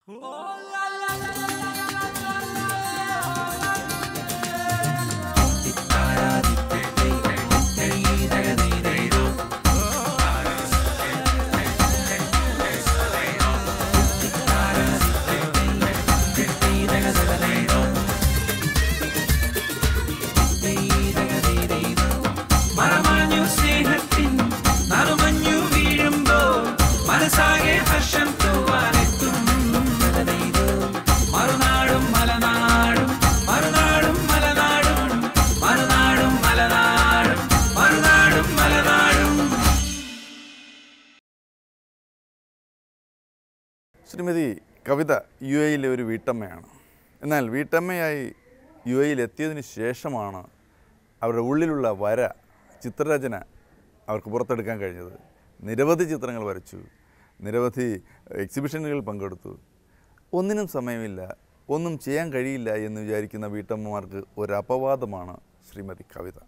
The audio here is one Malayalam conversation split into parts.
ശ്രീമതി കവിത യു എയിലെ ഒരു വീട്ടമ്മയാണ്. എന്നാൽ വീട്ടമ്മയായി യു എയിലെത്തിയതിന് ശേഷമാണ് അവരുടെ ഉള്ളിലുള്ള ചിത്രരചന അവർക്ക് പുറത്തെടുക്കാൻ കഴിഞ്ഞത്. നിരവധി ചിത്രങ്ങൾ വരച്ചു, നിരവധി എക്സിബിഷനുകളിൽ പങ്കെടുത്തു. ഒന്നിനും സമയമില്ല, ഒന്നും ചെയ്യാൻ കഴിയില്ല എന്ന് വിചാരിക്കുന്ന വീട്ടമ്മമാർക്ക് ഒരു അപവാദമാണ് ശ്രീമതി കവിത.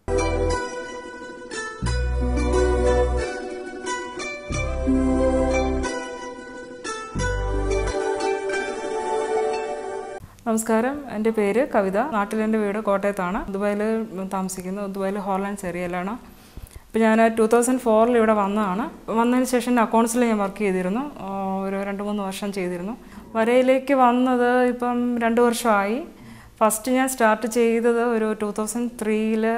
നമസ്കാരം, എൻ്റെ പേര് കവിത. നാട്ടിലെൻ്റെ വീട് കോട്ടയത്താണ്. ദുബായിൽ താമസിക്കുന്നു. ദുബായിൽ ഹോർലാൻഡ്സ് ഏരിയയിലാണ്. ഇപ്പോൾ ഞാൻ 2004 ഇവിടെ വന്നതാണ്. വന്നതിന് ശേഷം അക്കൗണ്ട്സിൽ ഞാൻ വർക്ക് ചെയ്തിരുന്നു. ഒരു 2-3 വർഷം ചെയ്തിരുന്നു. വരയിലേക്ക് വന്നത് ഇപ്പം 2 വർഷമായി. ഫസ്റ്റ് ഞാൻ സ്റ്റാർട്ട് ചെയ്തത് ഒരു 2003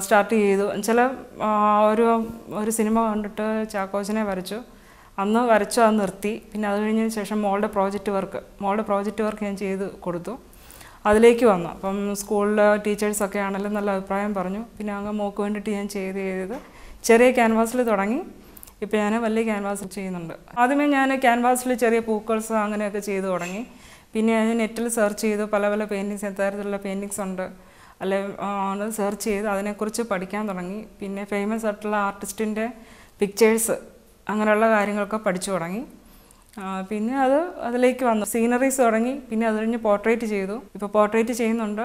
സ്റ്റാർട്ട് ചെയ്തു. ചില ഒരു സിനിമ കണ്ടിട്ട് ചാക്കോച്ചനെ വരച്ചു. അന്ന് വരച്ചു, അത് നിർത്തി. പിന്നെ അത് കഴിഞ്ഞതിന് ശേഷം മോളുടെ പ്രോജക്റ്റ് വർക്ക് ഞാൻ ചെയ്ത് കൊടുത്തു. അതിലേക്ക് വന്നു. അപ്പം സ്കൂളിലെ ടീച്ചേഴ്സൊക്കെ ആണെങ്കിലും നല്ല അഭിപ്രായം പറഞ്ഞു. പിന്നെ അങ്ങ് മോൾക്ക് വേണ്ടിയിട്ട് ഞാൻ ചെയ്ത് ചെറിയ ക്യാൻവാസിൽ തുടങ്ങി. ഇപ്പോൾ ഞാൻ വലിയ ക്യാൻവാസ് ചെയ്യുന്നുണ്ട്. ആദ്യമേ ഞാൻ ക്യാൻവാസിൽ ചെറിയ പൂക്കൾസ് അങ്ങനെയൊക്കെ ചെയ്ത് തുടങ്ങി. പിന്നെ ഞാൻ നെറ്റിൽ സെർച്ച് ചെയ്തു. പല പെയിൻറ്റിങ്സ്, എത്തരത്തിലുള്ള പെയിൻറ്റിങ്സ് ഉണ്ട് അല്ലെ സെർച്ച് ചെയ്ത് അതിനെക്കുറിച്ച് പഠിക്കാൻ തുടങ്ങി. പിന്നെ ഫേമസ് ആയിട്ടുള്ള ആർട്ടിസ്റ്റിൻ്റെ പിക്ചേഴ്സ് അങ്ങനെയുള്ള കാര്യങ്ങളൊക്കെ പഠിച്ചു തുടങ്ങി. പിന്നെ അതിലേക്ക് വന്നു. സീനറീസ് തുടങ്ങി. പിന്നെ അത് കഴിഞ്ഞ് പോർട്രേറ്റ് ചെയ്തു. ഇപ്പോൾ പോർട്രേറ്റ് ചെയ്യുന്നുണ്ട്.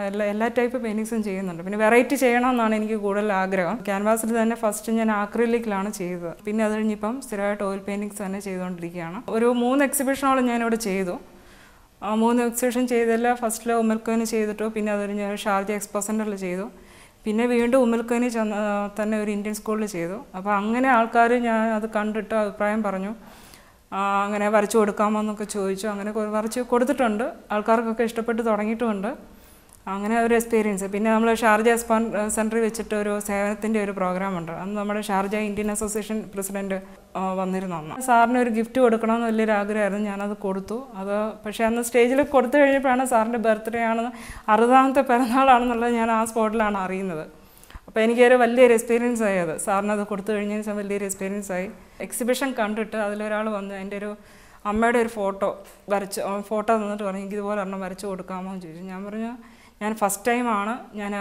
എല്ലാ ടൈപ്പ് പെയിൻറ്റിങ്സും ചെയ്യുന്നുണ്ട്. പിന്നെ വെറൈറ്റി ചെയ്യണമെന്നാണ് എനിക്ക് കൂടുതൽ ആഗ്രഹം. ക്യാൻവാസിൽ തന്നെ ഫസ്റ്റ് ഞാൻ ആക്രിലിക്കിലാണ് ചെയ്തത്. പിന്നെ അത് കഴിഞ്ഞിപ്പം സ്ഥിരമായിട്ട് ഓയിൽ പെയിൻറ്റിങ്സ് തന്നെ ചെയ്തുകൊണ്ടിരിക്കുകയാണ്. ഒരു 3 എക്സിബിഷനോളം ഞാനിവിടെ ചെയ്തു. 3 എക്സിബിഷൻ ചെയ്തല്ല. ഫസ്റ്റിൽ ഉമ്മൽക്കോയിന് ചെയ്തിട്ടു. പിന്നെ അത് കഴിഞ്ഞ് ഷാർജ എക്സ്പോ സെൻ്ററിൽ ചെയ്തു. പിന്നെ വീണ്ടും ഉമ്മൽക്കോയിന് തന്നെ ഒരു ഇന്ത്യൻ സ്കൂളിൽ ചെയ്തു. അപ്പോൾ അങ്ങനെ ആൾക്കാർ ഞാൻ അത് കണ്ടിട്ട് അഭിപ്രായം പറഞ്ഞു. അങ്ങനെ വരച്ചു കൊടുക്കാമോ എന്നൊക്കെ ചോദിച്ചു. അങ്ങനെ വരച്ച് കൊടുത്തിട്ടുണ്ട്. ആൾക്കാർക്കൊക്കെ ഇഷ്ടപ്പെട്ട് തുടങ്ങിയിട്ടുമുണ്ട്. അങ്ങനെ ഒരു എക്സ്പീരിയൻസ്. പിന്നെ നമ്മൾ ഷാർജ എക്സ്പോ സെൻറ്ററിൽ വെച്ചിട്ട് ഒരു സേവനത്തിൻ്റെ ഒരു പ്രോഗ്രാമുണ്ട്. അന്ന് നമ്മുടെ ഷാർജ ഇന്ത്യൻ അസോസിയേഷൻ പ്രസിഡൻറ്റ് വന്നിരുന്നു. അന്ന് സാറിന് ഒരു ഗിഫ്റ്റ് കൊടുക്കണമെന്ന് വലിയൊരു ആഗ്രഹമായിരുന്നു. ഞാനത് കൊടുത്തു. പക്ഷേ അന്ന് സ്റ്റേജിൽ കൊടുത്തു കഴിഞ്ഞപ്പോഴാണ് സാറിൻ്റെ ബർത്ത്ഡേ ആണെന്ന്, 60ാമത്തെ പിറന്നാളാണെന്നുള്ളത് ഞാൻ ആ സ്പോട്ടിലാണ് അറിയുന്നത്. അപ്പോൾ എനിക്കൊരു വലിയൊരു എക്സ്പീരിയൻസ് ആയി. സാറിനത് കൊടുത്തു കഴിഞ്ഞതിന് ശേഷം വലിയൊരു എക്സ്പീരിയൻസ് ആയി. എക്സിബിഷൻ കണ്ടിട്ട് അതിലൊരാൾ വന്ന് എൻ്റെ ഒരു അമ്മയുടെ ഒരു ഫോട്ടോ തന്നിട്ട് പറഞ്ഞു, എനിക്ക് ഇതുപോലെ ഒരെണ്ണം വരച്ച് കൊടുക്കാമോ എന്ന് ചോദിച്ചു. ഞാൻ പറഞ്ഞു, ഞാൻ ഫസ്റ്റ് ടൈമാണ്, ഞാൻ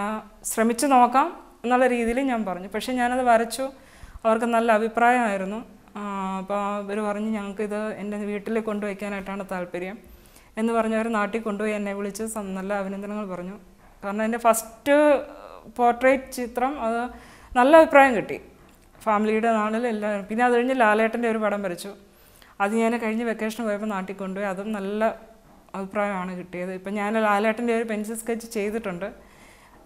ശ്രമിച്ച് നോക്കാം എന്നുള്ള രീതിയിൽ ഞാൻ പറഞ്ഞു. പക്ഷേ ഞാനത് വരച്ചു. അവർക്ക് നല്ല അഭിപ്രായമായിരുന്നു. അപ്പോൾ അവർ പറഞ്ഞു, ഞങ്ങൾക്കിത് എൻ്റെ വീട്ടിൽ കൊണ്ടുവയ്ക്കാനായിട്ടാണ് താല്പര്യം എന്ന് പറഞ്ഞവർ നാട്ടിൽ കൊണ്ടുപോയി എന്നെ വിളിച്ച് നല്ല അഭിനന്ദനങ്ങൾ പറഞ്ഞു. കാരണം എൻ്റെ ഫസ്റ്റ് പോർട്രേറ്റ് ചിത്രം അത് നല്ല അഭിപ്രായം കിട്ടി ഫാമിലിയുടെ നാളിൽ എല്ലാവരും. പിന്നെ അത് കഴിഞ്ഞ് ലാലേട്ടൻ്റെ ഒരു പടം വരച്ചു. അത് ഞാൻ കഴിഞ്ഞ് വെക്കേഷന് പോയപ്പോൾ നാട്ടിൽ കൊണ്ടുപോയി. അതും നല്ല അഭിപ്രായമാണ് കിട്ടിയത്. ഇപ്പം ഞാൻ ലാലേട്ടൻ്റെ ഒരു പെൻസിൽ സ്കെച്ച് ചെയ്തിട്ടുണ്ട്.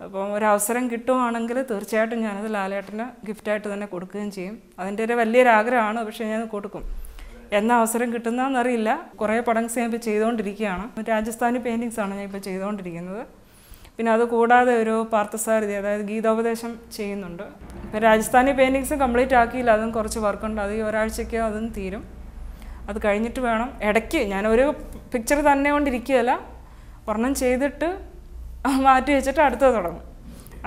അപ്പോൾ ഒരവസരം കിട്ടുവാണെങ്കിൽ തീർച്ചയായിട്ടും ഞാനത് ലാലേട്ടന് ഗിഫ്റ്റായിട്ട് തന്നെ കൊടുക്കുകയും ചെയ്യും. അതിൻ്റെ ഒരു വലിയൊരു ആഗ്രഹമാണ്. പക്ഷേ ഞാൻ കൊടുക്കും. എന്ന അവസരം കിട്ടുന്നതെന്നറിയില്ല. കുറേ പടംസ് ഞാൻ ഇപ്പോൾ ചെയ്തുകൊണ്ടിരിക്കുകയാണ്. രാജസ്ഥാനി പെയിൻറ്റിങ്സാണ് ഞാൻ ഇപ്പോൾ ചെയ്തുകൊണ്ടിരിക്കുന്നത്. പിന്നെ അത് കൂടാതെ ഒരു പാർത്ഥസാരഥി, അതായത് ഗീതോപദേശം ചെയ്യുന്നുണ്ട്. ഇപ്പോൾ രാജസ്ഥാനി പെയിൻറ്റിങ്സ് കംപ്ലീറ്റ് ആക്കിയില്ല. അതും കുറച്ച് വർക്കുണ്ട്. അത് ഈ ഒരാഴ്ചയ്ക്ക് അതും തീരും. അത് കഴിഞ്ഞിട്ട് വേണം. ഇടയ്ക്ക് ഞാനൊരു പിക്ചർ തന്നെ കൊണ്ടിരിക്കുകയല്ല, ഒരെണ്ണം ചെയ്തിട്ട് മാറ്റി വെച്ചിട്ട് അടുത്തത് തുടങ്ങും.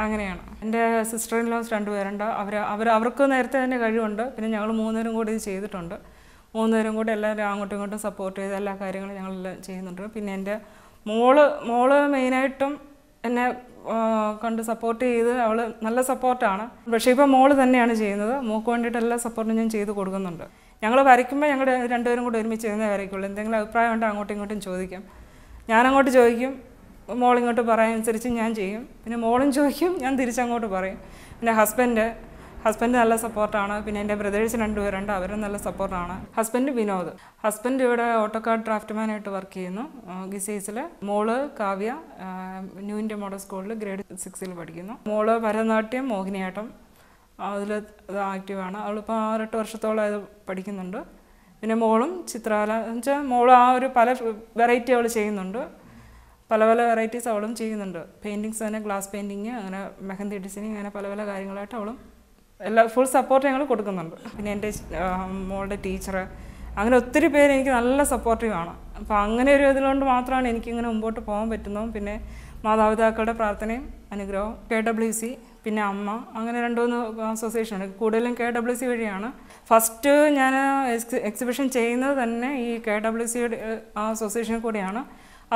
അങ്ങനെയാണ്. എൻ്റെ സിസ്റ്റർ ഇൻ ലോസ് 2 പേരുണ്ട്. അവർക്ക് നേരത്തെ തന്നെ കഴിവുണ്ട്. പിന്നെ ഞങ്ങൾ 3 പേരും കൂടി ഇത് ചെയ്തിട്ടുണ്ട്. 3 പേരും കൂടി എല്ലാവരും അങ്ങോട്ടും ഇങ്ങോട്ടും സപ്പോർട്ട് ചെയ്ത് എല്ലാ കാര്യങ്ങളും ഞങ്ങളെല്ലാം ചെയ്യുന്നുണ്ട്. പിന്നെ എൻ്റെ മോള് മെയിനായിട്ടും എന്നെ കണ്ട് സപ്പോർട്ട് ചെയ്ത്, അവൾ നല്ല സപ്പോർട്ടാണ്. പക്ഷേ ഇപ്പോൾ മോള് തന്നെയാണ് ചെയ്യുന്നത്. മോൾക്ക് വേണ്ടിയിട്ട് എല്ലാ സപ്പോർട്ടും ഞാൻ ചെയ്ത് കൊടുക്കുന്നുണ്ട്. ഞങ്ങൾ വരയ്ക്കുമ്പോൾ ഞങ്ങൾ 2 പേരും കൂടി ഒരുമിച്ച് ഇരുന്നേ വരയ്ക്കുള്ളൂ. എന്തെങ്കിലും അഭിപ്രായം ഉണ്ടെങ്കിൽ അങ്ങോട്ടും ഇങ്ങോട്ടും ചോദിക്കും. ഞാനങ്ങോട്ട് ചോദിക്കും, മോളിങ്ങോട്ട് പറയാൻ അനുസരിച്ച് ഞാൻ ചെയ്യും. പിന്നെ മോളും ചോദിക്കും, ഞാൻ തിരിച്ചങ്ങോട്ട് പറയും. പിന്നെ ഹസ്ബൻഡ് നല്ല സപ്പോർട്ടാണ്. പിന്നെ എൻ്റെ ബ്രദേഴ്സ് 2 പേരുണ്ട്, അവരും നല്ല സപ്പോർട്ടാണ്. ഹസ്ബൻഡ് വിനോദ്. ഹസ്ബൻഡ് ഇവിടെ ഓട്ടോകാഡ് ഡ്രാഫ്റ്റ്മാനായിട്ട് വർക്ക് ചെയ്യുന്നു ഗിസൈസിൽ. മോള് കാവ്യ ന്യൂ ഇന്ത്യ മോഡൽ സ്കൂളിൽ ഗ്രേഡ് 6 പഠിക്കുന്നു. മോള് ഭരതനാട്യം, മോഹിനിയാട്ടം അതിൽ ആക്റ്റീവാണ്. അവളിപ്പോൾ 6-8 വർഷത്തോളം അത് പഠിക്കുന്നുണ്ട്. പിന്നെ മോളും ചിത്രകല എന്ന് വെച്ചാൽ മോളും ആ ഒരു പല വെറൈറ്റി അവൾ ചെയ്യുന്നുണ്ട്. പല പല വെറൈറ്റീസ് അവളും ചെയ്യുന്നുണ്ട്. പെയിൻറ്റിങ്സ് തന്നെ, ഗ്ലാസ് പെയിൻറ്റിങ്, അങ്ങനെ മെഹന്തി ഡിസൈനിങ്, അങ്ങനെ പല പല കാര്യങ്ങളായിട്ട് അവളും എല്ലാ ഫുൾ സപ്പോർട്ട് ഞങ്ങൾ കൊടുക്കുന്നുണ്ട്. പിന്നെ എൻ്റെ മോളുടെ ടീച്ചർ, അങ്ങനെ ഒത്തിരി പേര് എനിക്ക് നല്ല സപ്പോർട്ടീവാണ്. അപ്പോൾ അങ്ങനെ ഒരു ഇതിലുകൊണ്ട് മാത്രമാണ് എനിക്കിങ്ങനെ മുമ്പോട്ട് പോകാൻ പറ്റുന്നതും. പിന്നെ മാതാപിതാക്കളുടെ പ്രാർത്ഥനയും അനുഗ്രഹവും. KWC, പിന്നെ അമ്മ, അങ്ങനെ 2-3 അസോസിയേഷനുണ്ട്. കൂടുതലും KWC വഴിയാണ്. ഫസ്റ്റ് ഞാൻ എക്സിബിഷൻ ചെയ്യുന്നത് തന്നെ ഈ KWC അസോസിയേഷനിൽ കൂടെയാണ്.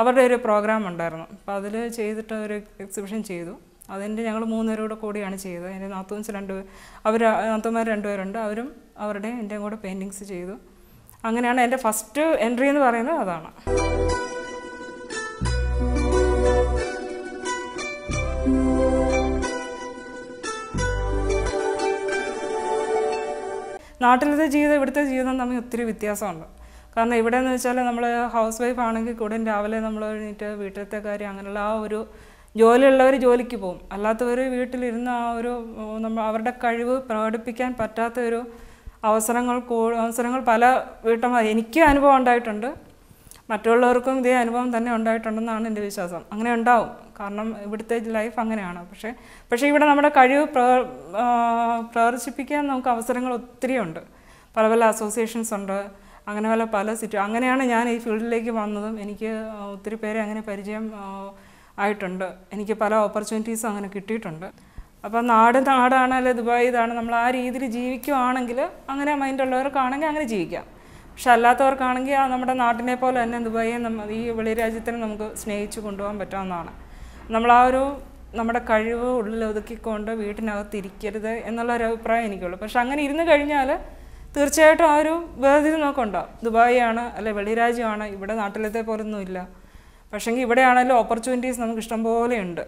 അവരുടെ ഒരു പ്രോഗ്രാം ഉണ്ടായിരുന്നു. അപ്പോൾ അതിൽ ചെയ്തിട്ട് ഒരു എക്സിബിഷൻ ചെയ്തു. അതിൻ്റെ ഞങ്ങൾ 3 പേരും കൂടിയാണ് ചെയ്തത്. എൻ്റെ നാത്തൂൻമാർ 2 പേരുണ്ട്. അവരും അവരുടെ എൻ്റെ കൂടെ പെയിൻറ്റിങ്സ് ചെയ്തു. അങ്ങനെയാണ് എൻ്റെ ഫസ്റ്റ് എൻട്രി എന്ന് പറയുന്നത് അതാണ്. നാട്ടിലത്തെ ജീവിതം ഇവിടുത്തെ ജീവിതം തമ്മിൽ ഒത്തിരി വ്യത്യാസമുണ്ട്. കാരണം ഇവിടെ എന്ന് വെച്ചാൽ നമ്മൾ ഹൗസ് വൈഫ് ആണെങ്കിൽ കൂടെ രാവിലെ നമ്മൾ എഴുന്നേറ്റ് വീട്ടിലത്തെ കാര്യം അങ്ങനെയുള്ള ആ ഒരു ജോലിയുള്ളവർ ജോലിക്ക് പോകും. അല്ലാത്തവർ വീട്ടിലിരുന്ന് ആ ഒരു അവരുടെ കഴിവ് പ്രകടിപ്പിക്കാൻ പറ്റാത്ത ഒരു അവസരങ്ങൾ പല വീട്ടമ്മ എനിക്ക് അനുഭവം ഉണ്ടായിട്ടുണ്ട്. മറ്റുള്ളവർക്കും ഇതേ അനുഭവം തന്നെ ഉണ്ടായിട്ടുണ്ടെന്നാണ് എൻ്റെ വിശ്വാസം. അങ്ങനെ ഉണ്ടാവും, കാരണം ഇവിടുത്തെ ലൈഫ് അങ്ങനെയാണ്. പക്ഷേ ഇവിടെ നമ്മുടെ കഴിവ് പ്രദർശിപ്പിക്കാൻ നമുക്ക് അവസരങ്ങൾ ഒത്തിരി ഉണ്ട്. പല പല അസോസിയേഷൻസ് ഉണ്ട്. അങ്ങനെ പല അങ്ങനെയാണ് ഞാൻ ഈ ഫീൽഡിലേക്ക് വന്നതും. എനിക്ക് ഒത്തിരി പേരെ അങ്ങനെ പരിചയം ആയിട്ടുണ്ട്. എനിക്ക് പല ഓപ്പർച്യൂണിറ്റീസും അങ്ങനെ കിട്ടിയിട്ടുണ്ട്. അപ്പോൾ നാടാണല്ലോ, ദുബായ് ഇതാണ്, നമ്മൾ ആ രീതിയിൽ ജീവിക്കുകയാണെങ്കിൽ, അങ്ങനെ മൈൻഡുള്ളവർക്കാണെങ്കിൽ അങ്ങനെ ജീവിക്കാം. പക്ഷെ അല്ലാത്തവർക്കാണെങ്കിൽ നമ്മുടെ നാട്ടിനെ പോലെ തന്നെ ദുബായിയെ ഈ വെളിരാജ്യത്തിനെ നമുക്ക് സ്നേഹിച്ച് കൊണ്ടുപോകാൻ പറ്റാവുന്നതാണ്. നമ്മൾ ആ ഒരു നമ്മുടെ കഴിവ് ഉള്ളിൽ ഒതുക്കിക്കൊണ്ട് വീട്ടിനകത്ത് ഇരിക്കരുത് എന്നുള്ളൊരു അഭിപ്രായം എനിക്കുള്ളൂ. പക്ഷെ അങ്ങനെ ഇരുന്ന് കഴിഞ്ഞാൽ തീർച്ചയായിട്ടും ആ ഒരു വേർതിരിവ് നോക്കുണ്ടാവും. ദുബായ് ആണ് അല്ലെ വെളിരാജ്യമാണ്, ഇവിടെ നാട്ടിലത്തെ പോലൊന്നും ഇല്ല. പക്ഷേങ്കിൽ ഇവിടെയാണെങ്കിലും ഓപ്പർച്യൂണിറ്റീസ് നമുക്ക് ഇഷ്ടംപോലെ ഉണ്ട്.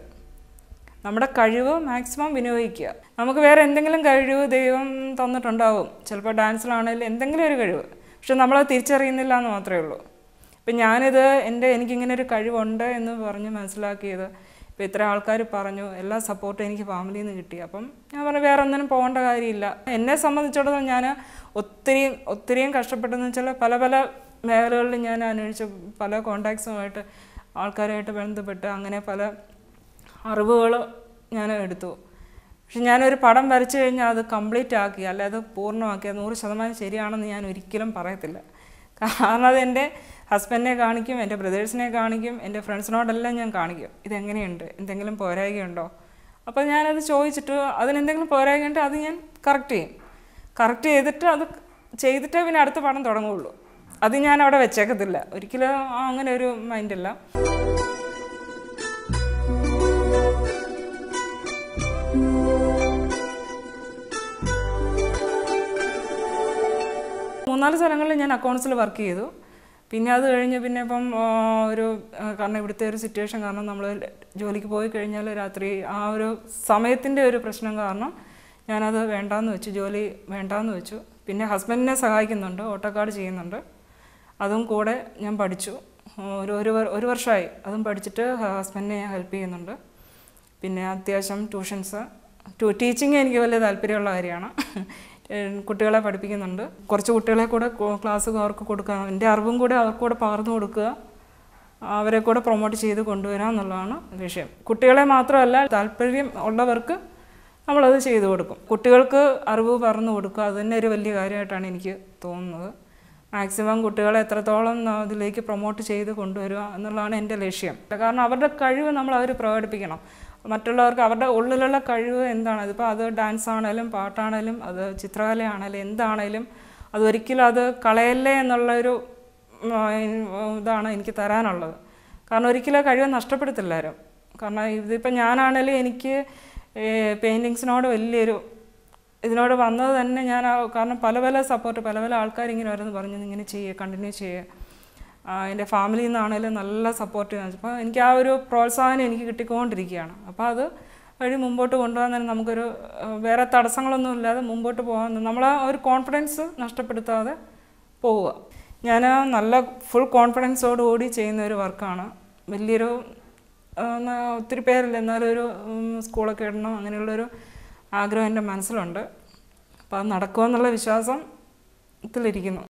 നമ്മുടെ കഴിവ് മാക്സിമം വിനിയോഗിക്കുക. നമുക്ക് വേറെ എന്തെങ്കിലും കഴിവ് ദൈവം തന്നിട്ടുണ്ടാവും, ചിലപ്പോൾ ഡാൻസിലാണെങ്കിലും എന്തെങ്കിലും ഒരു കഴിവ്. പക്ഷെ നമ്മളത് തിരിച്ചറിയുന്നില്ല എന്ന് മാത്രമേ ഉള്ളൂ. ഇപ്പം ഞാനിത് എനിക്കിങ്ങനെ ഒരു കഴിവുണ്ട് എന്ന് പറഞ്ഞ് മനസ്സിലാക്കിയത് ഇപ്പോൾ ഇത്ര ആൾക്കാർ പറഞ്ഞു, എല്ലാ സപ്പോർട്ടും എനിക്ക് ഫാമിലിയിൽ നിന്ന് കിട്ടി. അപ്പം ഞാൻ പറഞ്ഞു വേറെ ഒന്നിനും പോകേണ്ട കാര്യമില്ല. എന്നെ സംബന്ധിച്ചിടത്തോളം ഞാൻ ഒത്തിരിയും കഷ്ടപ്പെട്ടെന്ന് വെച്ചാൽ പല പല മേഖലകളിൽ ഞാൻ അന്വേഷിച്ച് പല കോണ്ടാക്ട്സുമായിട്ട് ആൾക്കാരുമായിട്ട് ബന്ധപ്പെട്ട് അങ്ങനെ പല അറിവുകൾ ഞാൻ എടുത്തു. പക്ഷെ ഞാനൊരു പടം വരച്ചു കഴിഞ്ഞാൽ അത് കംപ്ലീറ്റ് ആക്കി, അല്ലെ അത് പൂർണ്ണമാക്കി, 100% ശരിയാണെന്ന് ഞാൻ ഒരിക്കലും പറയത്തില്ല. കാരണം അത് എൻ്റെ ഹസ്ബൻഡിനെ കാണിക്കും, എൻ്റെ ബ്രദേഴ്സിനെ കാണിക്കും, എൻ്റെ ഫ്രണ്ട്സിനോടെല്ലാം ഞാൻ കാണിക്കും ഇതെങ്ങനെയുണ്ട്, എന്തെങ്കിലും പോരായ്കയുണ്ടോ. അപ്പോൾ ഞാനത് ചോദിച്ചിട്ട് അതിനെന്തെങ്കിലും പോരായ്കയുണ്ട് അത് ഞാൻ കറക്റ്റ് ചെയ്തിട്ട് അത് ചെയ്തിട്ടേ പിന്നെ അടുത്ത പടം തുടങ്ങുകയുള്ളൂ. അത് ഞാൻ അവിടെ വെച്ചേക്കത്തില്ല ഒരിക്കലും. അങ്ങനെ ഒരു മൈൻഡില്ല. മൂന്നാല് സ്ഥലങ്ങളിൽ ഞാൻ അക്കൗണ്ട്സിൽ വർക്ക് ചെയ്തു. പിന്നെ അത് കഴിഞ്ഞ് പിന്നെ ഇപ്പം കാരണം ഇവിടുത്തെ ഒരു സിറ്റുവേഷൻ കാരണം നമ്മൾ ജോലിക്ക് പോയി കഴിഞ്ഞാൽ രാത്രി ആ ഒരു സമയത്തിൻ്റെ ഒരു പ്രശ്നം കാരണം ഞാനത് ജോലി വേണ്ടാന്ന് വെച്ചു. പിന്നെ ഹസ്ബൻഡിനെ സഹായിക്കുന്നുണ്ട്, ഓട്ടോകാഡ് ചെയ്യുന്നുണ്ട്, അതും കൂടെ ഞാൻ പഠിച്ചു. ഒരു വർഷമായി അതും പഠിച്ചിട്ട് ഹസ്ബൻഡിനെ ഹെൽപ്പ് ചെയ്യുന്നുണ്ട്. പിന്നെ അത്യാവശ്യം ടീച്ചിങ് എനിക്ക് വലിയ താല്പര്യമുള്ള കാര്യമാണ്. കുട്ടികളെ പഠിപ്പിക്കുന്നുണ്ട്. കുറച്ച് കുട്ടികളെ കൂടെ ക്ലാസ് അവർക്ക് കൊടുക്കുക, എൻ്റെ അറിവും കൂടെ അവർക്ക് കൂടെ പകർന്നു കൊടുക്കുക, അവരെ കൂടെ പ്രൊമോട്ട് ചെയ്ത് കൊണ്ടുവരിക എന്നുള്ളതാണ് വിഷയം. കുട്ടികളെ മാത്രമല്ല, താല്പര്യം ഉള്ളവർക്ക് നമ്മളത് ചെയ്തു കൊടുക്കും. കുട്ടികൾക്ക് അറിവ് പകർന്നു കൊടുക്കുക, അത് തന്നെ ഒരു വലിയ കാര്യമായിട്ടാണ് എനിക്ക് തോന്നുന്നത്. മാക്സിമം കുട്ടികളെ എത്രത്തോളം അതിലേക്ക് പ്രൊമോട്ട് ചെയ്ത് കൊണ്ടുവരിക എന്നുള്ളതാണ് എൻ്റെ ലക്ഷ്യം. കാരണം അവരുടെ കഴിവ് അവർ പ്രകടിപ്പിക്കണം. മറ്റുള്ളവർക്ക് അവരുടെ ഉള്ളിലുള്ള കഴിവ് എന്താണ്, അതിപ്പോൾ അത് ഡാൻസ് ആണെങ്കിലും പാട്ടാണെങ്കിലും അത് ചിത്രകലയാണെങ്കിലും എന്താണെങ്കിലും അതൊരിക്കലും അത് കളയല്ലേ എന്നുള്ളൊരു ഇതാണ് എനിക്ക് തരാനുള്ളത്. കാരണം ഒരിക്കലും കഴിവ് നഷ്ടപ്പെടുത്തില്ലാരും. കാരണം ഇതിപ്പോൾ ഞാനാണെങ്കിലും എനിക്ക് പെയിൻറ്റിങ്സിനോട് ഇതിനോട് വന്നത് തന്നെ കാരണം പല സപ്പോർട്ട് പല ആൾക്കാരിങ്ങനെ വരുന്നു പറഞ്ഞു ഇങ്ങനെ കണ്ടിന്യൂ ചെയ്യുക. എൻ്റെ ഫാമിലിയിൽ നിന്നാണെങ്കിലും നല്ല സപ്പോർട്ട്. അപ്പോൾ എനിക്ക് ആ ഒരു പ്രോത്സാഹനം എനിക്ക് കിട്ടിക്കൊണ്ടിരിക്കുകയാണ്. അപ്പോൾ അത് വഴി മുമ്പോട്ട് കൊണ്ടുപോകാൻ തന്നെ നമുക്കൊരു വേറെ തടസ്സങ്ങളൊന്നും ഇല്ലാതെ മുമ്പോട്ട് പോകാൻ നമ്മളെ ഒരു കോൺഫിഡൻസ് നഷ്ടപ്പെടുത്താതെ പോവുക. ഞാൻ നല്ല ഫുൾ കോൺഫിഡൻസോടുകൂടി ചെയ്യുന്ന ഒരു വർക്കാണ്. വലിയൊരു ഒത്തിരി പേരില്ല, എന്നാലും ഒരു സ്കൂളൊക്കെ ഇടണം അങ്ങനെയുള്ളൊരു ആഗ്രഹം എൻ്റെ മനസ്സിലുണ്ട്. അപ്പോൾ അത് നടക്കുമെന്നുള്ള വിശ്വാസത്തിലിരിക്കുന്നു.